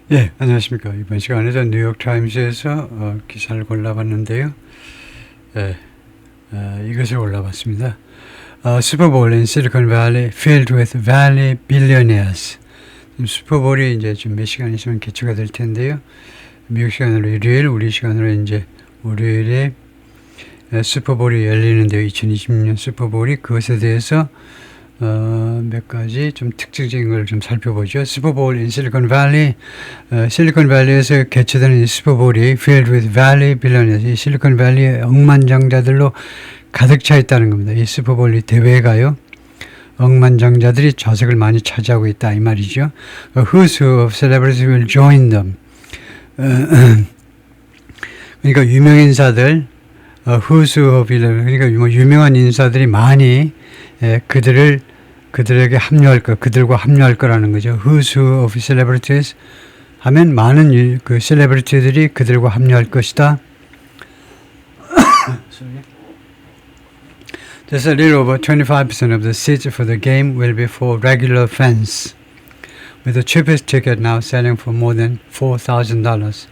예, 안녕하십니까. 이번 시간에도 뉴욕타임즈에서 기사를 골라봤는데요. 예, 이것을 골라봤습니다. 슈퍼볼 in Silicon Valley filled with Valley billionaires. 슈퍼볼이 이제 좀 몇 시간 있으면 개최가 될 텐데요. 미국 시간으로 일요일, 우리 시간으로 이제 월요일에 슈퍼볼이 열리는데요. 2020년 슈퍼볼이 그것에 대해서 몇 가지 좀 특징적인 걸 좀 살펴보죠. 슈퍼볼 in Silicon Valley, 실리콘밸리에서 개최되는 이 슈퍼볼이 filled with Valley billionaires, 이 실리콘밸리의 억만장자들로 가득 차 있다는 겁니다. 이 슈퍼볼 이 대회가요. 억만장자들이 좌석을 많이 차지하고 있다 이 말이죠. Who's who of celebrities will join them. 그러니까 유명 인사들, who's who of 그러니까 유명한 인사들이 많이 그들에게 합류할 거, 그들과 합류할 거라는 거죠. Who's who of celebrities 하면 많은 그 셀레브리티들이 그들과 합류할 것이다. Just a little over 25% of the seats for the game will be for regular fans, with the cheapest ticket now selling for more than $4,000.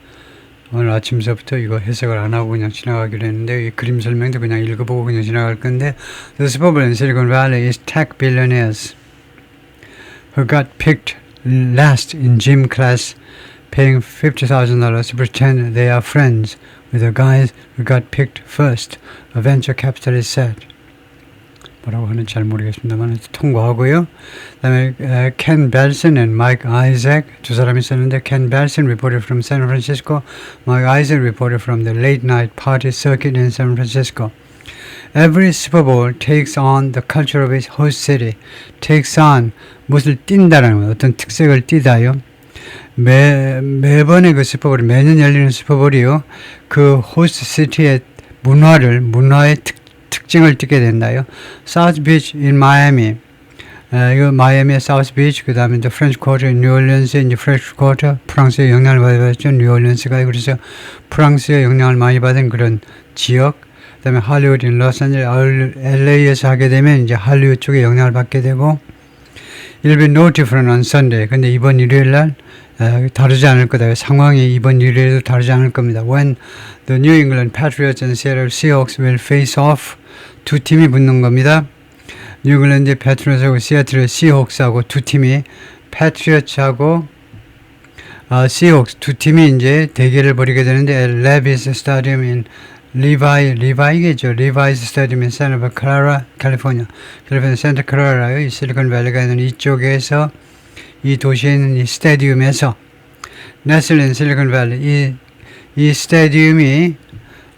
오늘 아침서부터 이거 해석을 안 하고 그냥 지나가기로 했는데 이 그림 설명도 그냥 읽어보고 그냥 지나갈 건데 The Super Bowl in Silicon Valley is tech billionaires who got picked last in gym class paying $50,000 to pretend they are friends with the guys who got picked first, a venture capitalist said. 뭐라고 하는지 잘 모르겠습니다만 통과하고요. 그 다음에 Ken Belson and Mike Isaac 두 사람이 있었는데 Ken Belson reported from San Francisco, Mike Isaac reported from the late night party circuit in San Francisco. Every Super Bowl takes on the culture of its host city. takes on 무엇을 띈다라는 거예요. 어떤 특색을 띠다요. 매번의 그 슈퍼볼이 매년 열리는 슈퍼볼이요. 그 호스트 시티의 문화의 특징을 띠게 된다요. South Beach in Miami. 이거 마이애미의 사우스 비치, 그 다음에 이제 프렌치 쿼터, 뉴올리언스의 이제 프렌치 쿼터, 프랑스의 영향을 받았죠. 뉴올리언스가 그래서 프랑스의 영향을 많이 받은 그런 지역. 그 다음에 할리우드, 로스앤젤레스, LA에서 하게 되면 이제 할리우드 쪽에 영향을 받게 되고. It'll be no different on Sunday. 근데 이번 일요일 날 다르지 않을 거다. 상황이 이번 일요일에도 다르지 않을 겁니다. When the New England Patriots and Seattle Seahawks will face off. 두 팀이 붙는 겁니다. 뉴잉글랜드 패트리엇하고 시애틀의 시호크스하고 두 팀이 패트리엇하고 시호크스 두 팀이 이제 대결을 벌이게 되는데 레비스 스타디움 리바이겠죠. 리바이스 스타디움 인 산타 클라라, 캘리포니아 산타 클라라요. 이 실리콘밸리가 있는 이쪽에서 이 도시에 있는 이 스타디움에서 네슬린 실리콘밸리 이 스타디움이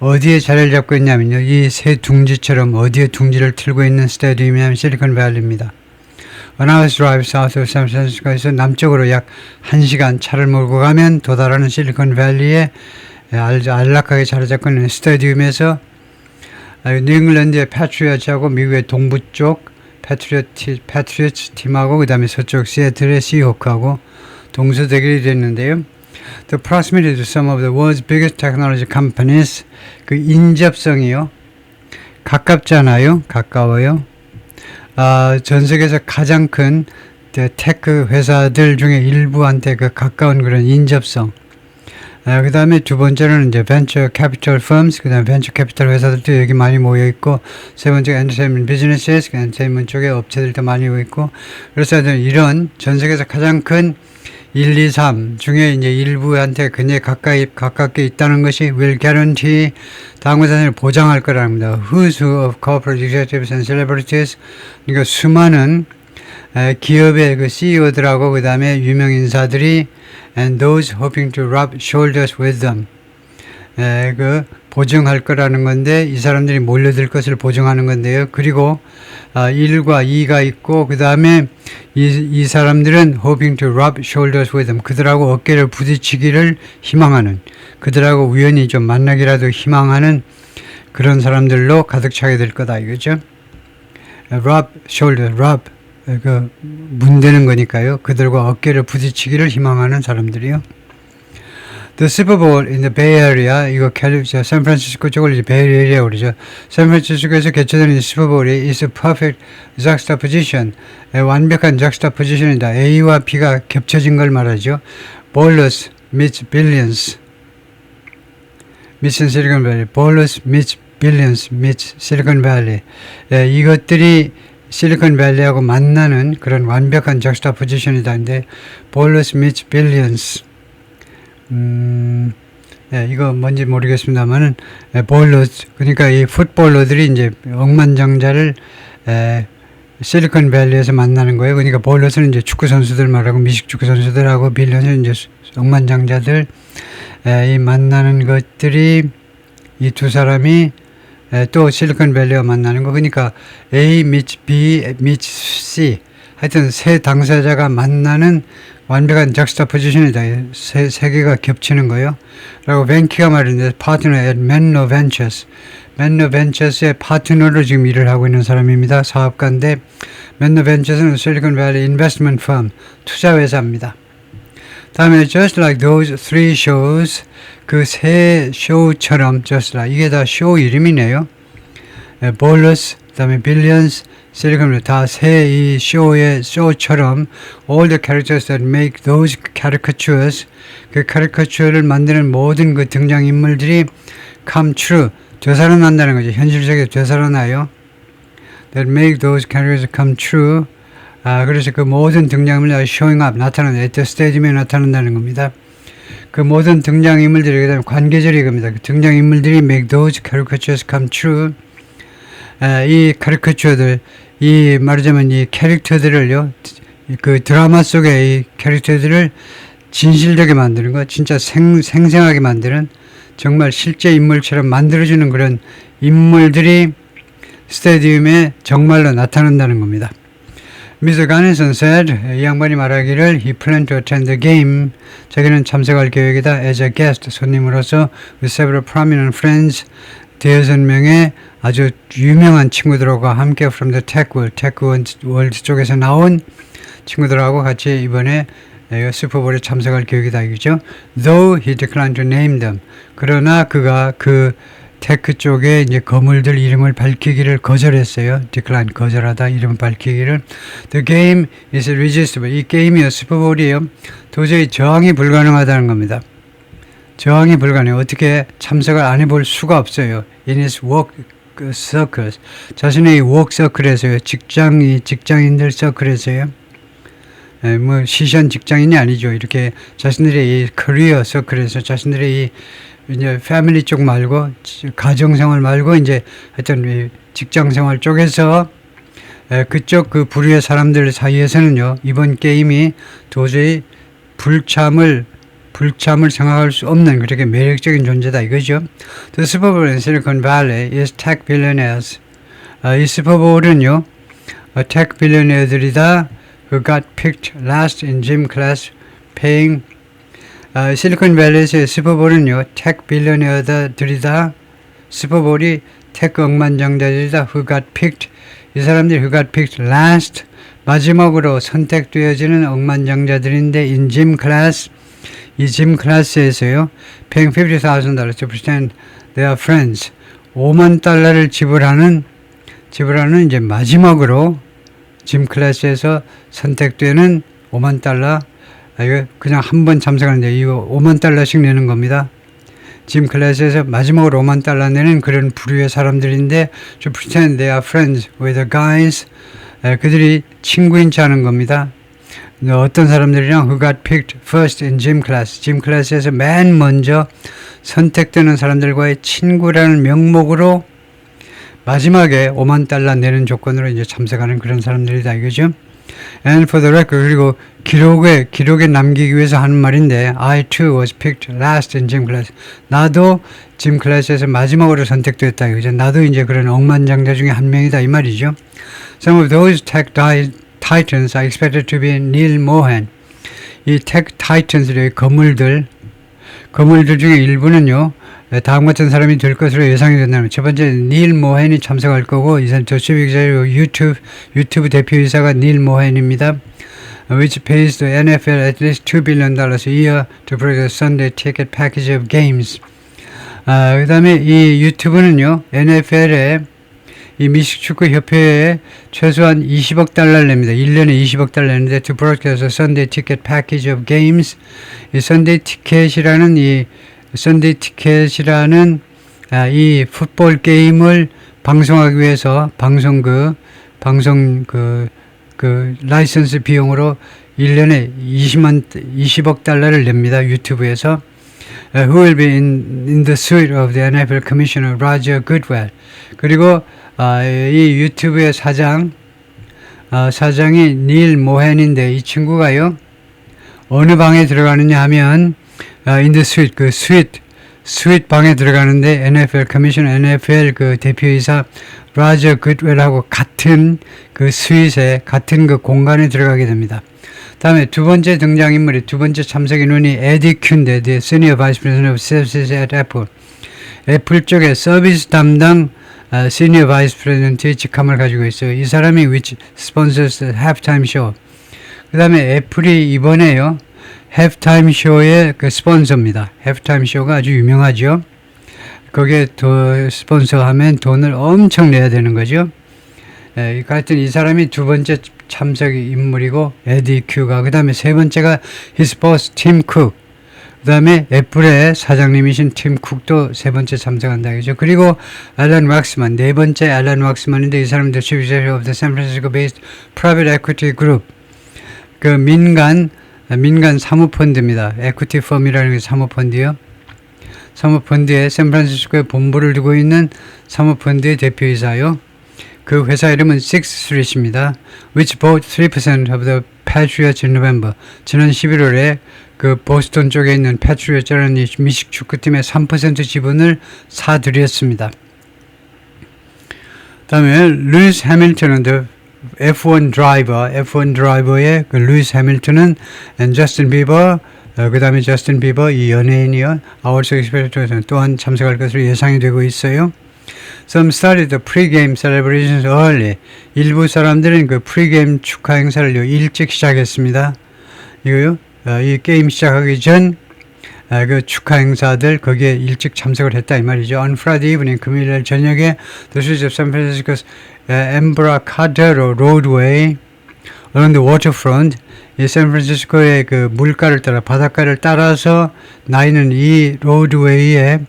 어디에 자리를 잡고 있냐면요. 이 새 둥지처럼 어디에 둥지를 틀고 있는 스타디움이냐면 실리콘밸리입니다. When I was drive south of San Francisco에서 남쪽으로 약 1시간 차를 몰고 가면 도달하는 실리콘밸리에 안락하게 자리 잡고 있는 스타디움에서 뉴잉글랜드의 패트리엇하고 미국의 동부 쪽 패트리엇 팀하고 그 다음에 서쪽 시애틀의 시호크하고 동서 대결이 됐는데요. The proximity to some of the world's biggest technology companies, 그 인접성이요. 가깝잖아요. 가까워요. 전 세계에서 가장 큰 테크 회사들 중에 일부한테 그 가까운 그런 인접성. 그 다음에 두 번째로는 이제 venture capital firms, 그 다음에 venture capital 회사들도 여기 많이 모여 있고, 세 번째가 entertainment businesses, 그 entertainment 쪽에 업체들도 많이 모여 있고, 그래서 이런 전 세계에서 가장 큰 1, 2, 3 중에 이제 일부한테 굉장히 가깝게 있다는 것이 will guarantee 당구산을 보장할 거라는 겁니다. Who's who of corporate executives and celebrities. 그러니까 수많은 기업의 그 CEO들하고 그 다음에 유명 인사들이 and those hoping to rub shoulders with them. 그 보증할 거라는 건데 이 사람들이 몰려들 것을 보증하는 건데요. 그리고 1과 2가 있고 그 다음에 이 사람들은 hoping to rub shoulders with them. 그들하고 어깨를 부딪히기를 희망하는, 그들하고 우연히 좀 만나기라도 희망하는 그런 사람들로 가득 차게 될 거다 이거죠. rub shoulder, rub 그 문대는 거니까요. 그들과 어깨를 부딪히기를 희망하는 사람들이요. The Super Bowl in the Bay Area, 이거 샌프란시스코 쪽을 이제 베이 에리아 그러죠. 샌프란시스코에서 개최되는 이 슈퍼볼이 is a perfect juxtaposition, 완벽한 juxtaposition이다. A와 B가 겹쳐진 걸 말하죠. Ballers meets billions, meets Silicon Valley. Ballers meets billions, meets Silicon Valley. 이것들이 실리콘밸리하고 만나는 그런 완벽한 juxtaposition이다. 근데 Ballers meets billions. 이거 뭔지 모르겠습니다만은, 볼러스, 그러니까 이 풋볼러들이 이제 억만장자를, 실리콘밸리에서 만나는 거예요. 그러니까 볼러스는 이제 축구 선수들 말하고 미식 축구 선수들하고 빌런스는 이제 억만장자들, 이 만나는 것들이 이 두 사람이 또 실리콘밸리와 만나는 거. 그러니까 A meets B meets C. 하여튼 세 당사자가 만나는 완벽한 juxtaposition이다. 세 개가 겹치는 거예요. 라고 벤키가 말했는데 파트너 at Menlo Ventures. Menlo Ventures의 파트너로 지금 일을 하고 있는 사람입니다. 사업가인데 Menlo Ventures는 실리콘밸리 인베스트먼트 펌, 투자회사입니다. 다음에 just like those three shows, 그 세 쇼처럼 just like, 이게 다 쇼 이름이네요. Ballers, 그 다음에 Billions, 실리콘밸리 다 세 이 쇼의 쇼처럼 all the characters that make those caricatures, 그 카리커처를 만드는 모든 그 등장인물들이 come true, 되살아난다는 거죠. 현실적으로 되살아나요. that make those characters come true. 그래서 그 모든 등장인물들이 showing up, 나타나는, at the stadium에 나타난다는 겁니다. 그 모든 등장인물들이, 그 다음에 관계절이 겁니다. 그 등장인물들이 make those caricatures come true. 이 카리커처들, 이 말하자면 이 캐릭터들을요, 그 드라마 속의 이 캐릭터들을 진실되게 만드는 거, 진짜 생생하게 만드는, 정말 실제 인물처럼 만들어주는 그런 인물들이 스타디움에 정말로 나타난다는 겁니다. Mr. Garnison said, 이 양반이 말하기를 he planned to attend the game. 자기는 참석할 계획이다. As a guest, 손님으로서 with several prominent friends, 대여섯 명의 아주 유명한 친구들과 함께 from the tech world 쪽에서 나온 친구들하고 같이 이번에 슈퍼볼에 참석할 계획이다 이거죠. Though he declined to name them. 그러나 그가 그 테크 쪽에 이제 거물들 이름을 밝히기를 거절했어요. decline, 거절하다, 이름 밝히기를. The game is irresistible. 이 게임이요, 슈퍼볼이요, 도저히 저항이 불가능하다는 겁니다. 저항이 불가능해요. 어떻게 참석을 안 해볼 수가 없어요. In his work circles. 자신의 work circle에서요, 직장인들 서클에서요. 뭐 시션 직장인이 아니죠. 이렇게 자신들의 이 커리어 서클에서 자신들의 이 이제 패밀리 쪽 말고 가정생활 말고 이제 하여튼 이 직장생활 쪽에서 그쪽 그 부류의 사람들 사이에서는요, 이번 게임이 도저히 불참을 생각할 수 없는 그렇게 매력적인 존재다 이거죠. The Super Bowl in Silicon Valley is tech billionaires. 이 슈퍼볼은요, tech billionaire들이다. who got picked last in gym class paying. 실리콘밸리에서의 슈퍼볼은요, tech billionaire들이다. 슈퍼볼이 테크 억만장자들이다. who got picked. 이 사람들이 who got picked last, 마지막으로 선택되어지는 억만장자들인데 in gym class, 이 짐 클래스에서요, paying $50,000 to pretend they are friends. $50,000를 지불하는 이제 마지막으로 짐 클래스에서 선택되는 $50,000. 이거 그냥 한 번 참석하는데 이거 $50,000씩 내는 겁니다. 짐 클래스에서 마지막으로 $50,000 내는 그런 부류의 사람들인데 to pretend they are friends with the guys. 그들이 친구인 체 하는 겁니다. 어떤 사람들이랑 who got picked first in gym class. 짐 클래스에서 맨 먼저 선택되는 사람들과의 친구라는 명목으로 마지막에 $50,000 내는 조건으로 이제 참석하는 그런 사람들이다 이거죠. And for the record, 그리고 기록에 남기기 위해서 하는 말인데, I too was picked last in gym class. 나도 짐 클래스에서 마지막으로 선택됐다 이거죠. 나도 이제 그런 억만장자 중에 한 명이다 이 말이죠. Some of those tech titans are expected to be Neil Mohan. 이 tech titans의 거물들 중에 일부는요, 다음 같은 사람이 될 것으로 예상이 된다면, 첫 번째 닐 모헨이 참석할 거고, 이 사람 저축 기자의 유튜브 대표이사가 닐 모헨입니다. which pays the NFL at least $2 billion a year to provide a Sunday ticket package of games. 그 다음에 이 유튜브는요, NFL에 이 미식축구협회에 최소한 20억 달러를 냅니다. 1년에 20억 달러 내는데 to broadcast a Sunday ticket package of games. 이 Sunday ticket이라는 이 풋볼 게임을 방송하기 위해서 방송 라이선스 비용으로 1년에 20억 달러를 냅니다. 유튜브에서. Who will be in the suite of the NFL Commissioner Roger Goodell. 그리고 이 유튜브의 사장이 닐 모헨인데 이 친구가요, 어느 방에 들어가느냐 하면 in the suite, 스윗 방에 들어가는데 NFL Commissioner, NFL 대표이사 라저 굿웰하고 같은 스윗에 같은 공간에 들어가게 됩니다. 다음에 두 번째 등장인물이 두 번째 참석인원이 에디 큐인데 the Senior Vice President of Services at Apple. 애플 쪽에 서비스 담당 Senior Vice President의 직함을 가지고 있어요. 이 사람이 which sponsors the halftime show. 그 다음에 애플이 이번에요, halftime show의 스폰서입니다. halftime show가 아주 유명하죠. 거기에 스폰서하면 돈을 엄청 내야 되는 거죠. 하여튼 이 사람이 두 번째 참석 인물이고 에디 큐가, 그 다음에 세 번째가 his boss 팀 쿡, 그 다음에 애플의 사장님이신 팀 쿡도 세 번째 참석한다 그죠. 그리고 앨런 왁스만, 네 번째 앨런 왁스만인데 이 사람도 chief executive of the San Francisco based private equity group, 민간 사모펀드입니다. 에퀴티 펌이라는 게 사모펀드요. 사모펀드에 샌프란시스코에 본부를 두고 있는 사모펀드의 대표이사요. 그 회사 이름은 Sixth Street입니다. which bought 3% of the Patriots in November. 지난 11월에 보스턴 쪽에 있는 패트리어츠라는 미식 축구팀의 3% 지분을 사들였습니다. 다음에 루이스 해밀턴은 F1 드라이버의 루이스 해밀턴은 저스틴 비버, 그 다음에 저스틴 비버 이 연예인이요, 아워스 익스프레스에서는 또한 참석할 것으로 예상이 되고 있어요. Some started the pre-game celebrations early. 일부 사람들은 pre-game 축하 행사를 일찍 시작했습니다. 이거요, 이 게임 시작하기 전 축하 행사들 거기에 일찍 참석을 했다 이 말이죠. On Friday evening, 금요일 저녁에 the streets of San Francisco's Embarcadero Roadway along the waterfront, 이 샌프란시스코의 물가를 따라 바닷가를 따라서 나이는 이 로드웨이의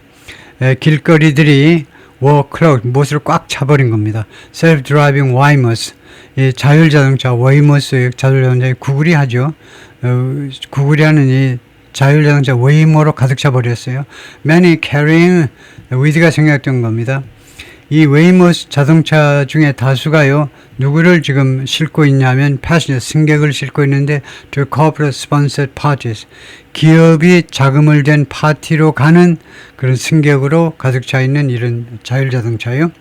길거리들이 were clogged, 무엇을 꽉 차버린 겁니다. Self-driving Waymos, 이 자율자동차 웨이모스 자율자동차에 구글이 하죠. 구글이 하는 이 자율자동차 웨이모로 가득 차버렸어요. Many carrying with가 생겼던 겁니다. 이 웨이모스 자동차 중에 다수가요, 누구를 지금 싣고 있냐면 passengers, 승객을 싣고 있는데 to corporate sponsored parties, 기업이 자금을 댄 파티로 가는 그런 승객으로 가득 차 있는 이런 자율자동차요.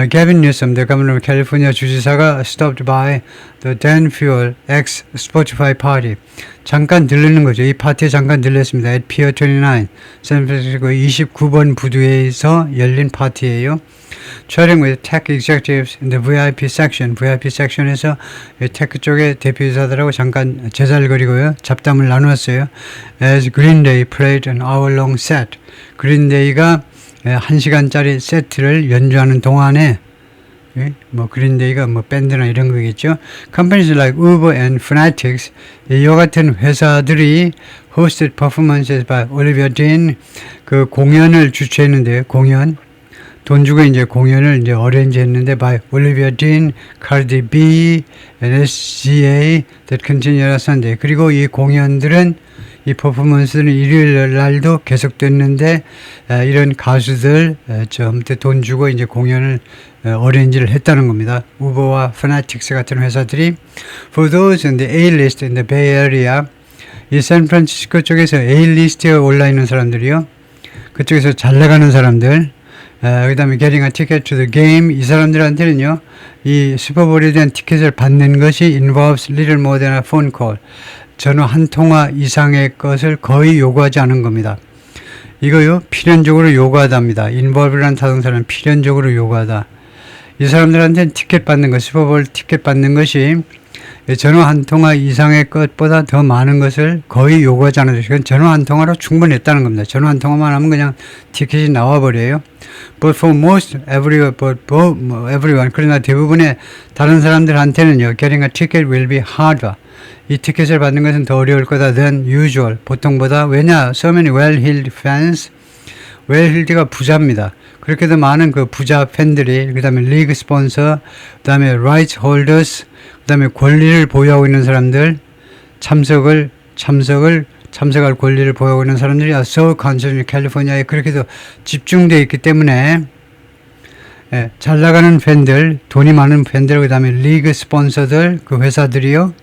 Gavin Newsom, the governor of California 주지사가 stopped by the Dan Fuel X Spotify party. 잠깐 들르는 거죠. 이 파티에 잠깐 들렸습니다. At Pier 29, 샌프란시스코 29번 부두에서 열린 파티예요. Chatting with tech executives in the VIP section. VIP 섹션에서 테크 쪽의 대표이사들하고 잠깐 제잘거리고요. 잡담을 나누었어요. As Green Day played an hour-long set. 그린데이가 1시간짜리 세트를 연주하는 동안에 그린데이가 밴드나 이런 거겠죠. Companies like Uber and Fanatics, 이와 같은 회사들이 hosted performances by Olivia Dean, 공연을 주최했는데 돈 주고 공연을 어레인지 했는데 by Olivia Dean, Cardi B, NSGA that continue on Sunday. 그리고 이 공연들은 이 퍼포먼스는 일요일 날도 계속됐는데 이런 가수들 아무튼 돈 주고 공연을 어레인지를 했다는 겁니다. 우버와 파나틱스 같은 회사들이 for those in the A-list in the Bay Area, 이 샌프란시스코 쪽에서 A-리스트에 올라 있는 사람들이요. 그쪽에서 잘 나가는 사람들. 그 다음에 getting a ticket to the game, 이 사람들한테는요, 이 슈퍼볼에 대한 티켓을 받는 것이 involves little more than a phone call. 전화 한 통화 이상의 것을 거의 요구하지 않은 겁니다. 이거요, 필연적으로 요구하답니다. involve라는 타동사는 필연적으로 요구하다. 이 사람들한테는 티켓 받는 것, 슈퍼볼 티켓 받는 것이 전화 한 통화 이상의 것보다 더 많은 것을 거의 요구하지 않아도 이건 전화 한 통화로 충분했다는 겁니다. 전화 한 통화만 하면 그냥 티켓이 나와버려요. But for most everyone, 그러나 대부분의 다른 사람들한테는요, getting a ticket will be harder. 이 티켓을 받는 것은 더 어려울 거다 than usual. 보통보다. 왜냐? So many well-heeled fans. well-heeled가 부자입니다. 그렇게도 많은 그 부자 팬들이, 그 다음에 리그 스폰서, 그 다음에 rights holders, 그 다음에 권리를 보유하고 있는 사람들, 참석할 권리를 보유하고 있는 사람들이 so concentrated 캘리포니아에 그렇게도 집중되어 있기 때문에, 예, 잘 나가는 팬들, 돈이 많은 팬들, 그 다음에 리그 스폰서들, 그 회사들이요,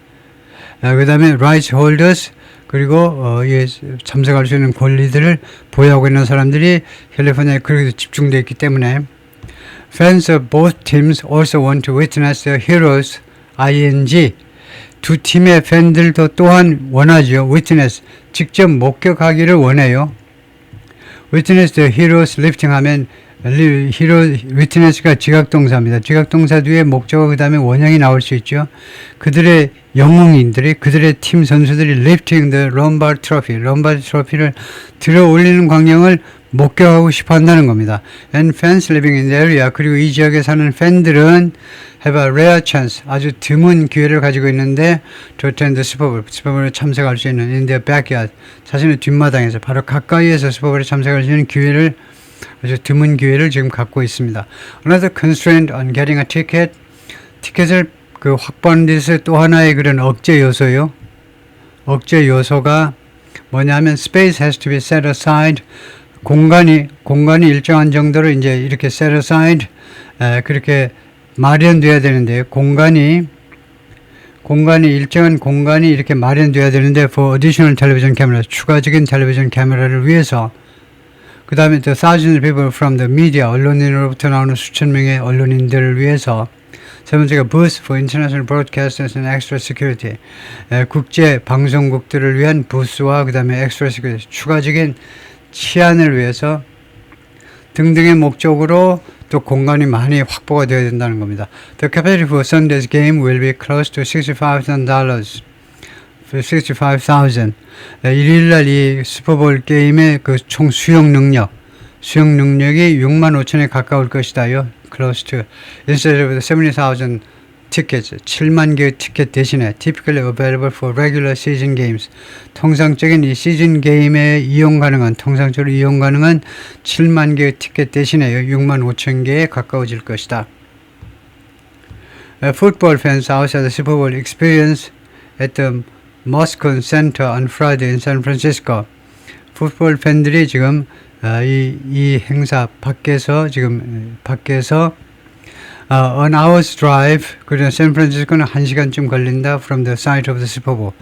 그 다음에 rights holders, 그리고 예, 참석할 수 있는 권리들을 보유하고 있는 사람들이 캘리포니아에 그렇게 집중되어 있기 때문에 fans of both teams also want to witness the heroes ing 두 팀의 팬들도 또한 원하죠. witness 직접 목격하기를 원해요. witness the heroes lifting 하면 witness가 지각동사입니다. 지각동사 뒤에 목적어 그 다음에 원형이 나올 수 있죠. 그들의 영웅인들이 그들의 팀 선수들이 lifting the Lombard Trophy, 롬바드 트로피를 들어 올리는 광경을 목격하고 싶어 한다는 겁니다. And fans living in the area, 그리고 이 지역에 사는 팬들은 have a rare chance, 아주 드문 기회를 가지고 있는데 to attend the Super Bowl, 슈퍼볼에 참석할 수 있는 in their backyard, 자신의 뒷마당에서 바로 가까이에서 슈퍼볼에 참석할 수 있는 기회를, 아주 드문 기회를 지금 갖고 있습니다. Another constraint on getting a ticket, 티켓을 그 확보하는 데서 또 하나의 그런 억제 요소요. 억제 요소가 뭐냐면 space has to be set aside. 공간이 일정한 정도로 이제 이렇게 set aside, 그렇게 마련돼야 되는데 일정한 공간이 이렇게 마련돼야 되는데 for additional television camera, 추가적인 텔레비전 카메라를 위해서. 그 다음에 the thousands of people from the media, 언론인으로부터 나오는 수천 명의 언론인들을 위해서. 세 번째가 booth for international broadcasters and extra security, 국제 방송국들을 위한 부스와 그 다음에 extra security, 추가적인 치안을 위해서 등등의 목적으로 또 공간이 많이 확보가 되어야 된다는 겁니다. The capacity for Sunday's game will be close to $65,000. 65,000. 일요일날 이 슈퍼볼 게임의 그 총 수용 능력이 65,000에 가까울 것이다요. Close to. Instead of the 70,000 tickets, 7만 개의 티켓 대신에 typically available for regular season games, 통상적인 이 시즌 게임에 통상적으로 이용 가능한 7만 개의 티켓 대신에 65,000개에 가까워질 것이다. Football fans outside the Super Bowl experience at the Moscone Center on Friday in San Francisco. 풋볼 팬들이 지금 이 행사 밖에서 an hour's drive, 그리고 샌프란시스코는 1시간쯤 걸린다 from the site of the Super Bowl.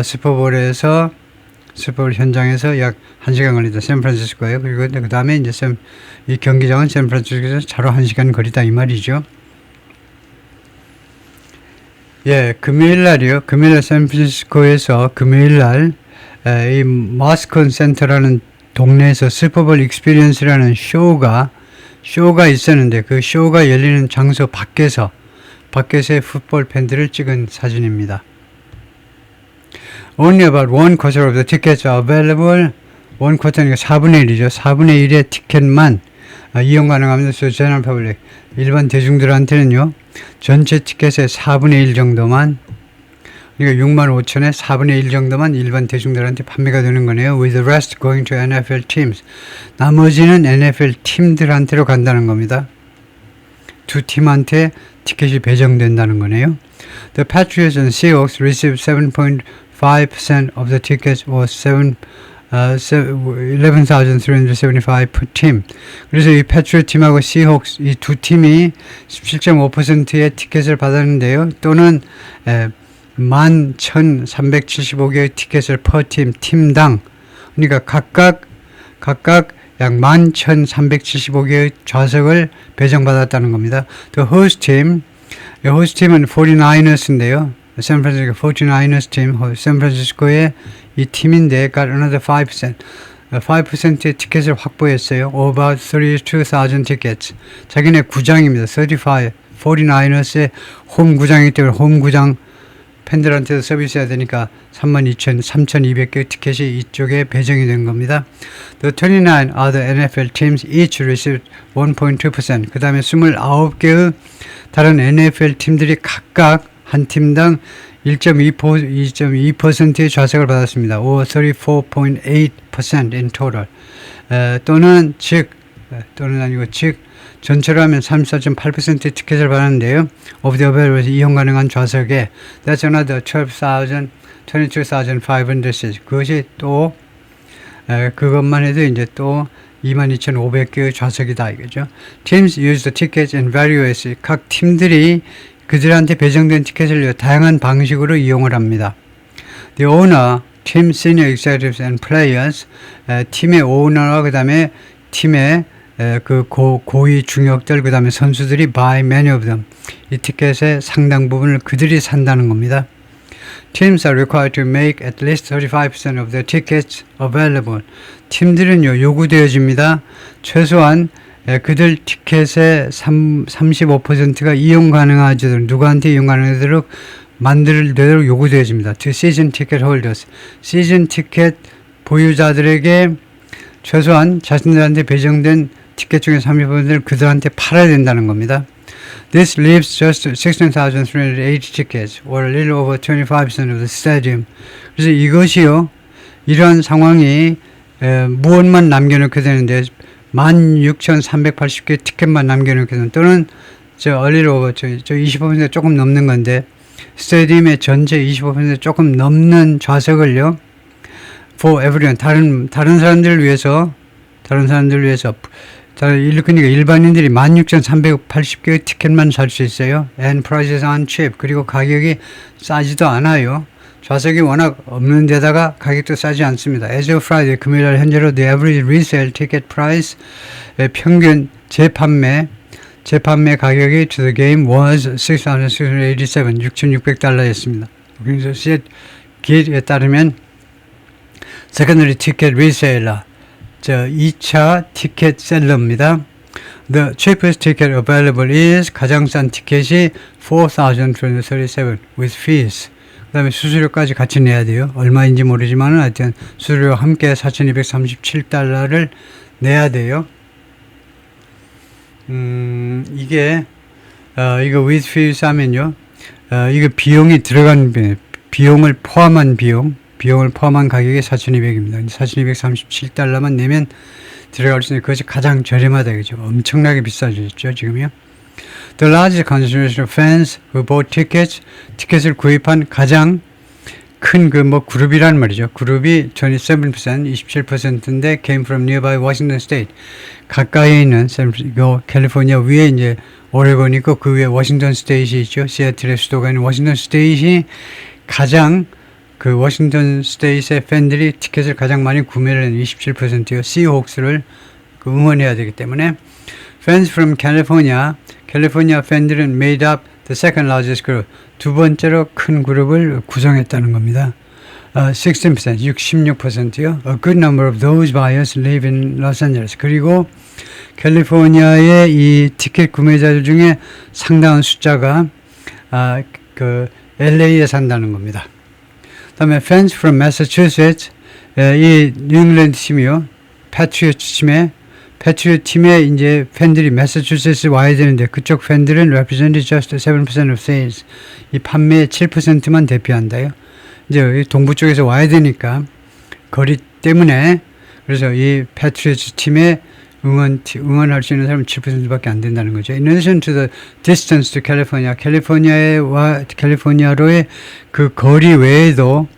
슈퍼볼 현장에서 약 1시간 걸린다. 샌프란시스코예요. 그리고 그 다음에 이제 이 경기장은 샌프란시스코에서 차로 1시간 거리다 이 말이죠. 예, 금요일 샌프란시스코에서 금요일날 이 마스콘 센터라는 동네에서 슈퍼볼 익스피리언스라는 쇼가 있었는데 그 쇼가 열리는 장소 밖에서의 풋볼 팬들을 찍은 사진입니다. Only about 1/4 of the tickets are available. 1/4니까 4분의 1이죠. 4분의 1의 티켓만 이용 가능합니다. So general public, 일반 대중들한테는요. 전체 티켓의 4분의 1 정도만, 그러니까 65,000에 4분의 1 정도만 일반 대중들한테 판매가 되는 거네요. With the rest going to NFL teams. 나머지는 NFL 팀들한테로 간다는 겁니다. 두 팀한테 티켓이 배정된다는 거네요. The Patriots and Seahawks received 7.5% of the tickets or 11,375 per team. 그래서 이 패트리엇 팀하고 시혹스 이 두 팀이 17.5%의 티켓을 받았는데요. 또는 11,375개의 티켓을 per 팀당, 그러니까 각각 약 11,375개의 좌석을 배정받았다는 겁니다. The host team은 49ers인데요. 샌프란시스코 49ers 팀, 샌프란시스코의 이 팀인데 got another 5%의 티켓을 확보했어요. About 32,000 tickets. 자기네 구장입니다. 49ers의 홈 구장이기 때문에 홈 구장 팬들한테도 서비스해야 되니까 3,200개 티켓이 이쪽에 배정이 된 겁니다. The 29 other NFL teams each received 1.2%. 그 다음에 29개의 다른 NFL 팀들이 각각 한 팀당 1.2%의 좌석을 받았습니다. or 34.8% in total. 또는 전체로 하면 34.8%의 티켓을 받았는데요. of the available 이용 가능한 좌석에 that's another 22,500 seats. 그것이 또 그것만 해도 이제 또 22,500개의 좌석이다 이거죠. Teams use the tickets in various ways. 각 팀들이 그들한테 배정된 티켓을 다양한 방식으로 이용을 합니다. The owner, team senior executives and players, 팀의 오너와 그 다음에 팀의 그 고위 중역들 그 다음에 선수들이 buy many of them. 이 티켓의 상당 부분을 그들이 산다는 겁니다. Teams are required to make at least 35% of their tickets available. 팀들은요 요구되어집니다. 최소한 그들 티켓의 35%가 이용 가능하도록 누구한테 이용 가능하도록 만들도록 요구되어집니다. To season ticket holders. 시즌 티켓 보유자들에게 최소한 자신들한테 배정된 티켓 중에 30%를 그들한테 팔아야 된다는 겁니다. This leaves just 16,380 tickets, or a little over 25% of the stadium. 그래서 이것이요, 이러한 상황이 무엇만 남겨놓게 되는데 16,380개 티켓만 남겨놓게 되는 또는 저 a little over, 저 25% 조금 넘는 건데 스타디움의 전체 25% 조금 넘는 좌석을요, for everyone, 다른 사람들을 위해서 그러니까 일반인들이 16,380개의 티켓만 살 수 있어요. And prices aren't cheap. 그리고 가격이 싸지도 않아요. 좌석이 워낙 없는 데다가 가격도 싸지 않습니다. As of Friday, 금요일 현재로 the average resale ticket price, 평균 재판매 가격이 to the game was $6,687, $6,600였습니다. 그래서 길에 따르면 secondary ticket reseller, 2차 티켓 셀러입니다. The cheapest ticket available is 가장 싼 티켓이 $4,237 with fees. 그 다음에 수수료까지 같이 내야 돼요. 얼마인지 모르지만 하여튼 수수료와 함께 $4,237를 내야 돼요. 이거 with fees 하면요, 이거 비용이 들어간 비용을 포함한 비용을 포함한 가격이 4,200입니다. 4,237달러만 내면 들어갈 수 있는 그것이 가장 저렴하다 그죠. 엄청나게 비싸졌죠 지금요. The largest concentration of fans who bought tickets, 티켓을 구입한 가장 큰 그룹이란 말이죠. 그룹이 27%인데 came from nearby Washington State. 가까이에 있는 캘리포니아 위에 이제 오레곤 있고 그 위에 워싱턴 스테이트이 있죠. 시애틀의 수도가 있는 워싱턴 스테이트이 가장 그 워싱턴 스테이트의 팬들이 티켓을 가장 많이 구매를 하는 27%요. 시호크스를 응원해야 되기 때문에 fans from California, 캘리포니아 팬들은 made up the second largest group. 두 번째로 큰 그룹을 구성했다는 겁니다. 16%, 66%요. A good number of those buyers live in Los Angeles. 그리고 캘리포니아의 이 티켓 구매자들 중에 상당한 숫자가 LA에 산다는 겁니다. 다음에 fans from Massachusetts, 이 뉴잉글랜드 팀이요, 패트리엇 팀에 이제 팬들이 매사추세츠 와야 되는데 그쪽 팬들은 represented just 7% of sales. 이 판매의 7%만 대표한다요. 이제 동부 쪽에서 와야 되니까 거리 때문에 그래서 이 패트리엇 팀에 응원할 수 있는 사람은 7%밖에 안 된다는 거죠. In addition to the distance to California, 캘리포니아로의 그 거리 외에도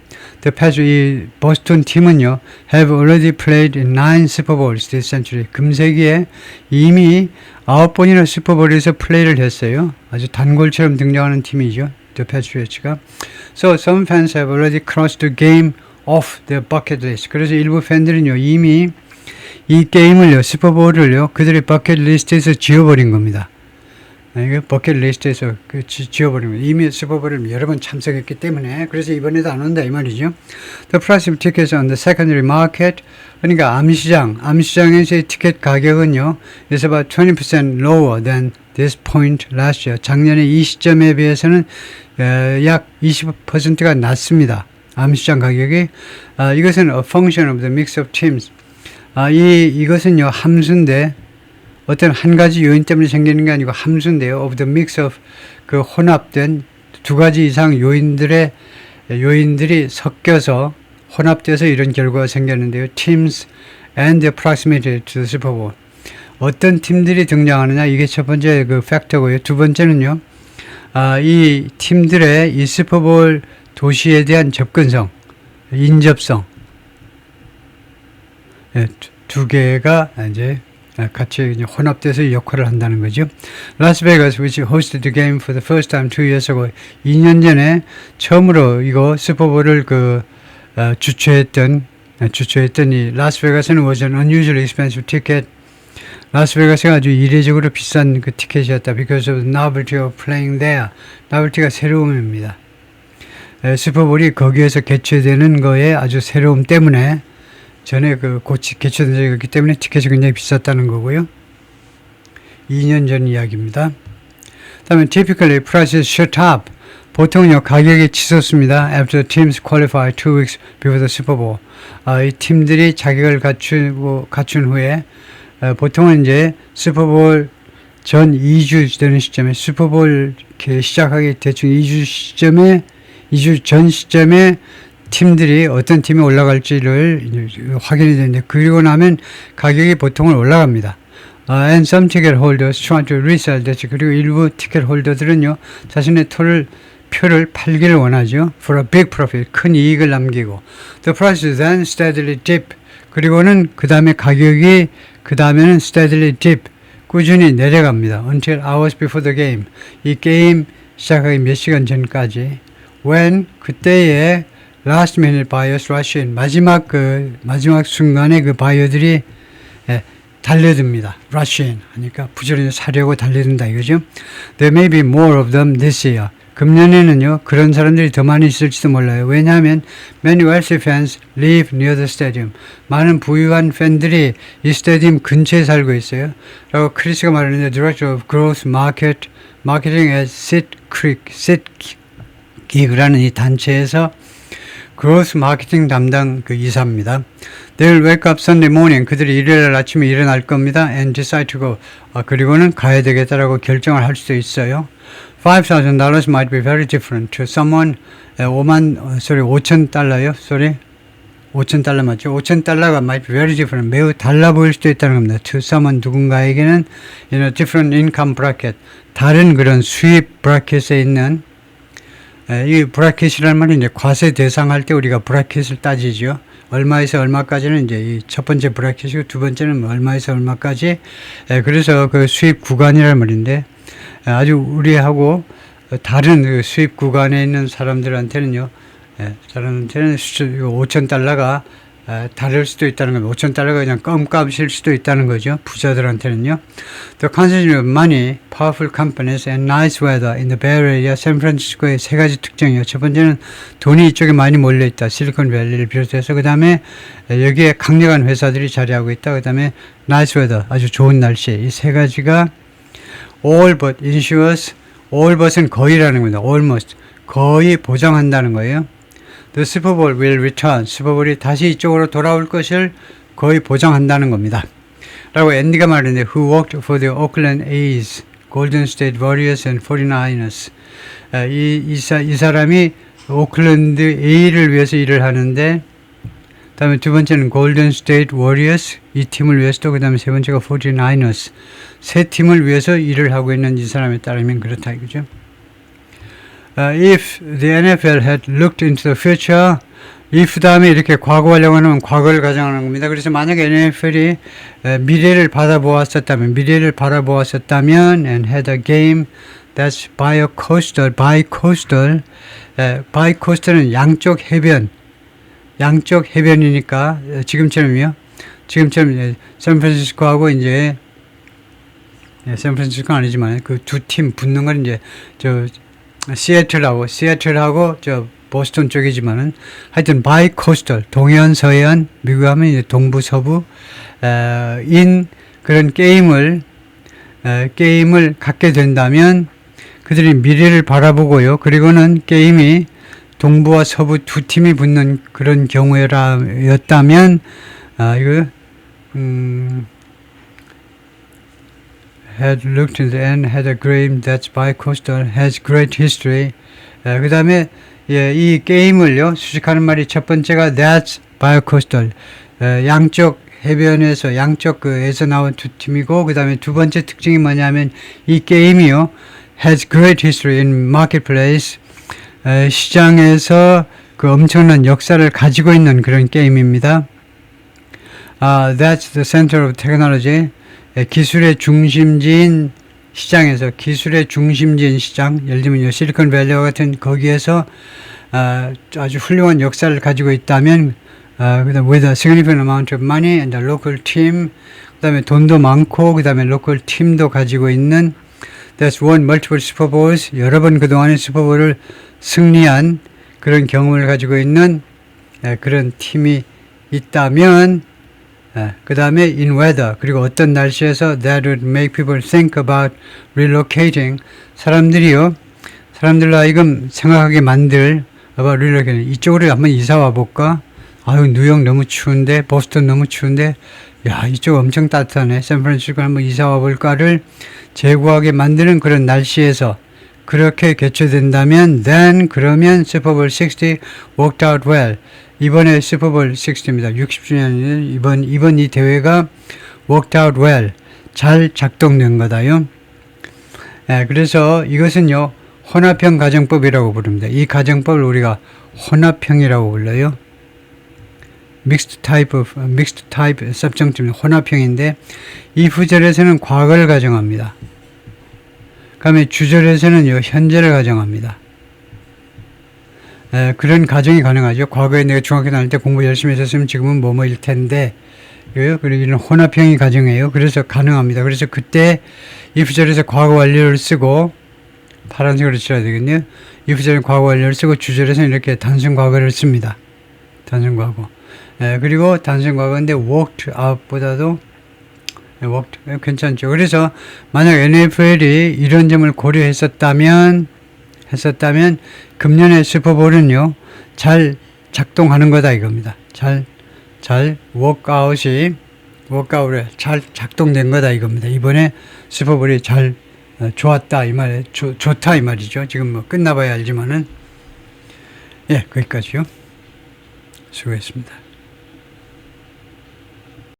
이 보스턴 팀은요, have already played in 9 Super Bowls this century. 금세기에 이미 9번이나 슈퍼볼에서 플레이를 했어요. 아주 단골처럼 등장하는 팀이죠, The Patriots가. So some fans have already crossed the game off their bucket list. 그래서 일부 팬들은요, 이미 이 게임을요, 슈퍼볼을요, 그들의 버킷 리스트에서 지워버린 겁니다. 이거 버킷 리스트에서 지워버린 겁니다. 이미 슈퍼볼을 여러 번 참석했기 때문에 그래서 이번에도 안 온다 이 말이죠. The price of tickets on the secondary market, 그러니까 암시장에서의 티켓 가격은요, is about 20% lower than this point last year. 작년에 이 시점에 비해서는 약 20%가 낮습니다. 암시장 가격이. 이것은 a function of the mix of teams. 이것은요, 함수인데, 어떤 한 가지 요인 때문에 생기는 게 아니고 함수인데요. of the mix of 그 혼합된 두 가지 이상 요인들이 섞여서 혼합돼서 이런 결과가 생겼는데요. teams and the proximity to the Super Bowl. 어떤 팀들이 등장하느냐, 이게 첫 번째 그 팩터고요. 두 번째는요, 이 팀들의 이 슈퍼볼 도시에 대한 접근성, 인접성, 두 개가 이제 같이 혼합돼서 역할을 한다는 거죠. Las Vegas, which hosted the game for the first time 2 years ago, 2년 전에 처음으로 이거 슈퍼볼을 주최했던 이 라스베가스는 was an unusually expensive ticket. 라스베가스가 아주 이례적으로 비싼 그 티켓이었다. Because of the novelty of playing there. novelty가 새로움입니다. 슈퍼볼이 거기에서 개최되는 거에 아주 새로움 때문에 전에 개최된 적이 있기 때문에 티켓이 굉장히 비쌌다는 거고요. 2년 전 이야기입니다. 다음에 typically prices shot up. 보통은요, 가격이 치솟습니다. After teams qualify 2 weeks before the Super Bowl. 이 팀들이 자격을 갖춘 후에 보통은 이제 슈퍼볼 전 2주 되는 시점에 슈퍼볼 시작하기 대충 2주 전 시점에 팀들이 어떤 팀이 올라갈지를 확인이 되는데, 그리고 나면 가격이 보통은 올라갑니다. And some ticket holders try to resell that. 그리고 일부 티켓 홀더들은요, 자신의 표를 팔기를 원하죠. For a big profit, 큰 이익을 남기고. The price then steadily dip. 그리고는 그 다음에는 steadily dip. 꾸준히 내려갑니다. Until hours before the game. 이 게임 시작하기 몇 시간 전까지. When, 그때에 last minute buyers rush in. 마지막 순간에 그 바이어들이 달려듭니다. rush in. 하니까 부지런히 사려고 달려든다 이거죠. There may be more of them this year. 금년에는요, 그런 사람들이 더 많이 있을지도 몰라요. 왜냐하면 many wealthy fans live near the stadium. 많은 부유한 팬들이 이 스타디움 근처에 살고 있어요. 라고 크리스가 말하는데, Director of Growth Marketing at SitGig라는 이 단체에서 그로스 마케팅 담당 이사입니다. They'll wake up Sunday morning. 그들이 일요일 아침에 일어날 겁니다. And decide to go. 그리고는 가야 되겠다라고 결정을 할 수도 있어요. $5,000 might be very different to someone. 5,000달러요? 5,000달러 맞죠? 5,000달러가 might be very different. 매우 달라 보일 수도 있다는 겁니다. To someone, 누군가에게는 in a different income bracket. 다른 그런 수입 브라켓에 있는, 이 브라켓이라는 말은 이제 과세 대상할 때 우리가 브라켓을 따지죠. 얼마에서 얼마까지는 이제 이 첫 번째 브라켓이고, 두 번째는 얼마에서 얼마까지. 그래서 그 수입 구간이라는 말인데, 아주 우리하고 다른 그 수입 구간에 있는 사람들한테는요, 5,000달러가 다를 수도 있다는 겁니다. 5,000달러가 그냥 껌값일 수도 있다는 거죠. 부자들한테는요. The concentration of money, powerful companies and nice weather in the Bay Area, 샌프란시스코의 세 가지 특징이요. 첫 번째는 돈이 이쪽에 많이 몰려있다. 실리콘밸리를 비롯해서. 그 다음에 여기에 강력한 회사들이 자리하고 있다. 그 다음에 nice weather, 아주 좋은 날씨. 이 세 가지가 all but ensures, all but은 거의라는 겁니다. almost, 거의 보장한다는 거예요. The Super Bowl will return. 슈퍼볼이 다시 이쪽으로 돌아올 것을 거의 보장한다는 겁니다. 라고 앤디가 말했는데, who worked for the Oakland A's, Golden State Warriors and 49ers. 이 사람이 오클랜드 A를 위해서 일을 하는데, 다음에 두 번째는 Golden State Warriors, 이 팀을 위해서도, 그 다음에 세 번째가 49ers. 세 팀을 위해서 일을 하고 있는 이 사람에 따르면 그렇다 이거죠. If the NFL had looked into the future, if 다음에 이렇게 과거하려고 하면 과거를 가정하는 겁니다. 그래서 만약에 NFL이 미래를 바라보았었다면 and had a game that's bi-coastal은 양쪽 해변이니까 지금처럼 샌프란시스코하고 이제 샌프란시스코 아니지만 그 두 팀 붙는 건 이제 시애틀하고 보스턴 쪽이지만은 하여튼 바이코스털, 동해안, 서해안, 미국 하면 이제 동부, 서부 인 그런 게임을 게임을 갖게 된다면 그들이 미래를 바라보고요. 그리고는 게임이 동부와 서부 두 팀이 붙는 그런 경우였다면 이거 had looked in the end, had a game that's bi-coastal, has great history. 그 다음에 이 게임을요 수식하는 말이 첫 번째가 that's bi-coastal, 양쪽 해변에서 양쪽 그에서 나온 두 팀이고, 그 다음에 두 번째 특징이 뭐냐면 이 게임이요 has great history in marketplace, 시장에서 그 엄청난 역사를 가지고 있는 그런 게임입니다. That's the center of technology. 기술의 중심지인 시장에서, 기술의 중심지인 시장, 예를 들면 실리콘밸리와 같은 거기에서 아주 훌륭한 역사를 가지고 있다면, 그다음 with a significant amount of money and a local team, 그다음에 돈도 많고 그다음에 로컬 팀도 가지고 있는, that's won multiple Super Bowls, 여러 번 그동안의 슈퍼볼을 승리한 그런 경험을 가지고 있는 그런 팀이 있다면, 그 다음에 in weather, 그리고 어떤 날씨에서 that would make people think about relocating, 사람들로 하여금 생각하게 만들 about relocating, 이쪽으로 한번 이사 와볼까? 아유, 뉴욕 너무 추운데, 보스턴 너무 추운데, 야, 이쪽 엄청 따뜻하네, 샌프란시스코 한번 이사 와볼까를 제구하게 만드는 그런 날씨에서 그렇게 개최된다면, then 그러면 슈퍼볼 60 worked out well. 이번에 슈퍼볼 60입니다. 60주년 이번 이 대회가 worked out well, 잘 작동된 거다요. 그래서 이것은요 혼합형 가정법이라고 부릅니다. 이 가정법을 우리가 혼합형이라고 불러요. mixed type subjunctive, 혼합형인데 이 후절에서는 과거를 가정합니다. 그다음에 주절에서는요 현재를 가정합니다. 그런 가정이 가능하죠. 과거에 내가 중학교 다닐 때 공부 열심히 했었으면 지금은 뭐뭐일 텐데, 그리고 이런 혼합형이 가정이에요. 그래서 가능합니다. 그래서 그때 if절에서 과거 완료를 쓰고, 파란색으로 칠해야 되겠네요. if절은 과거 완료를 쓰고, 주절에서는 이렇게 단순 과거를 씁니다. 단순 과거. 그리고 단순 과거인데 worked out보다도 worked, 괜찮죠. 그래서 만약 NFL이 이런 점을 고려했었다면 금년의 슈퍼볼은요 잘 작동하는 거다 이겁니다. 잘 워크아웃이 잘 작동된 거다 이겁니다. 이번에 슈퍼볼이 잘 좋았다 이 말에 좋다 이 말이죠. 지금 뭐 끝나봐야 알지만은, 거기까지요. 수고했습니다.